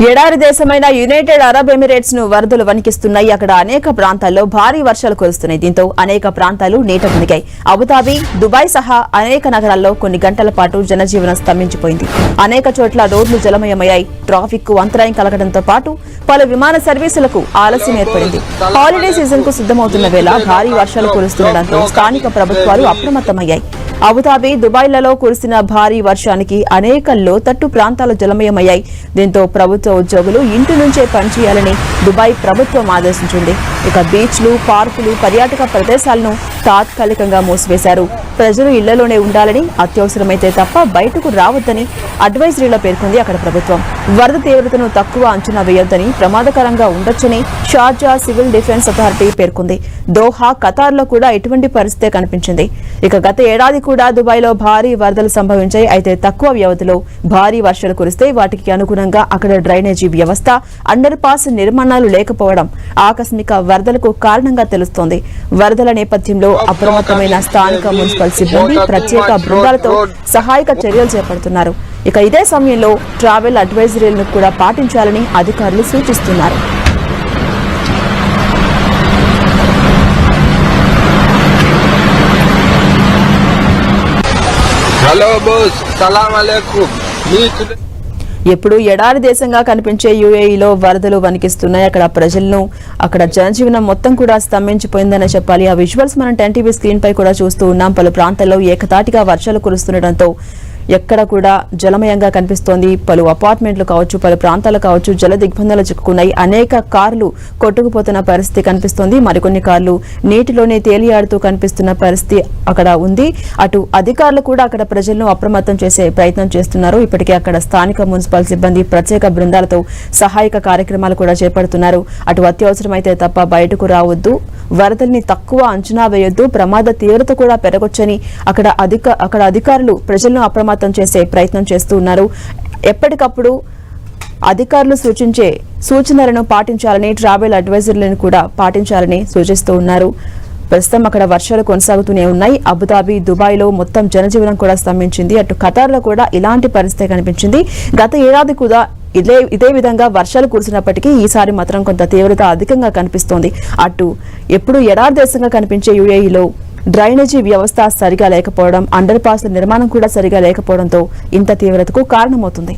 ఎడారి దేశమైన United Arab Emirates ను వరదలు వణికిస్తున్నాయి. అక్కడ అనేక ప్రాంతాల్లో భారీ వర్షాలు కురుస్తున్నాయి. దీంతో అనేక ప్రాంతాలు నీట మునిగాయి. అబుదాబి, దుబాయ్ సహా అనేక నగరాల్లో కొన్ని గంటల పాటు జనజీవనం స్తంభించిపోయింది. అనేక చోట్ల రోడ్లు జలమయమయ్యాయి. ట్రాఫిక్ కు అంతరాయం కలగడంతో పాటు పలు విమాన సర్వీసులకు ఆలస్యం ఏర్పడింది. హాలిడే సీజన్ కు సిద్దమవుతున్న వేళ భారీ వర్షాలు కురుస్తుండటంతో స్థానిక ప్రభుత్వాలు అప్రమత్తమయ్యాయి. అబుదాబి, దుబాయ్లలో కురిసిన భారీ వర్షానికి అనేక లోతట్టు ప్రాంతాలు జలమయమయ్యాయి. దీంతో ప్రభుత్వ ఉద్యోగులు ఇంటి నుంచే పనిచేయాలని దుబాయ్ ప్రభుత్వం ఆదేశించింది. ఇక బీచ్లు, పార్కులు, పర్యాటక ప్రదేశాలను తాత్కాలికంగా మూసివేశారు. ప్రజలు ఇళ్లలోనే ఉండాలని, అత్యవసరమైతే తప్ప బయటకు రావద్దని అడ్వైజరీలో పేర్కొంది అక్కడ ప్రభుత్వం. వరద తీవ్రతను తక్కువ అంచనా వేయొద్దని, ప్రమాదకరంగా ఉండొచ్చని షార్జా సివిల్ డిఫెన్స్ అథారిటీ పేర్కొంది. దోహా, ఖతార్లో కూడా ఇటువంటి పరిస్థితే కనిపించింది. ఇక గత ఏడాది కూడా దుబాయ్లో భారీ వరదలు సంభవించాయి. అయితే తక్కువ వ్యవధిలో భారీ వర్షాలు కురిస్తే వాటికి అనుగుణంగా అక్కడ డ్రైనేజీ వ్యవస్థ, అండర్ పాస్ నిర్మాణాలు లేకపోవడం ఆకస్మిక వరదలకు కారణంగా తెలుస్తోంది. వరదల నేపథ్యంలో అప్రమత్తమైన స్థానిక మున్సిపల్ సిబ్బంది ప్రత్యేక బృందాలతో సహాయక చర్యలు చేపడుతున్నారు. ఇక ఇదే సమయంలో ట్రావెల్ అడ్వైజరీలను కూడా పాటించాలని అధికారులు సూచిస్తున్నారు. హలో బాస్, సలాం అలైకుం. ఎప్పుడు ఎడారి దేశంగా కనిపించే యుఏఈలో వరదలు వణికిస్తున్నాయి. అక్కడ ప్రజలను, అక్కడ జనజీవనం మొత్తం కూడా స్తంభించిపోయిందనే చెప్పాలి. ఆ విజువల్స్ మనం 10 టీవీ స్క్రీన్ పై కూడా చూస్తూ ఉన్నాం. పలు ప్రాంతాల్లో ఏకతాటిగా వర్షాలు కురుస్తుండటంతో ఎక్కడ కూడా జలమయంగా కనిపిస్తోంది. పలు అపార్ట్మెంట్లు కావచ్చు, పలు ప్రాంతాలు కావచ్చు జల దిగ్బంధాలు చిక్కుకున్నాయి. అనేక కార్లు కొట్టుకుపోతున్న పరిస్థితి కనిపిస్తోంది. మరికొన్ని కార్లు నీటిలోనే తేలియాడుతూ కనిపిస్తున్న పరిస్థితి అక్కడ ఉంది. అటు అధికారులు కూడా అక్కడ ప్రజలను అప్రమత్తం చేసే ప్రయత్నం చేస్తున్నారు. ఇప్పటికే అక్కడ స్థానిక మున్సిపల్ సిబ్బంది ప్రత్యేక బృందాలతో సహాయక కార్యక్రమాలు కూడా చేపడుతున్నారు. అటు అత్యవసరమైతే తప్ప బయటకు రావద్దు, వరదల్ని తక్కువ అంచనా వేయొద్దు, ప్రమాద తీవ్రత కూడా పెరగొచ్చని అక్కడ అధికారులు ప్రజలను అప్రమత్తం చేసే ప్రయత్నం చేస్తూ ఉన్నారు. ఎప్పటికప్పుడు అధికారులు సూచించే సూచనలను పాటించాలని, ట్రావెల్ అడ్వైజర్లను కూడా పాటించాలని సూచిస్తూ ఉన్నారు. ప్రస్తుతం అక్కడ వర్షాలు కొనసాగుతూనే ఉన్నాయి. అబుదాబి, దుబాయ్లో మొత్తం జనజీవనం కూడా స్తంభించింది. అటు ఖతార్లో కూడా ఇలాంటి పరిస్థితి కనిపించింది. గత ఏడాది కూడా ఇదే విధంగా వర్షాలు కురిసినప్పటికీ ఈసారి మాత్రం కొంత తీవ్రత అధికంగా కనిపిస్తోంది. అటు ఎప్పుడు ఎడారి దేశంగా కనిపించే యుఏఈలో డ్రైనేజీ వ్యవస్థ సరిగా లేకపోవడం, అండర్ పాస్ నిర్మాణం కూడా సరిగా లేకపోవడంతో ఇంత తీవ్రతకు కారణమవుతుంది.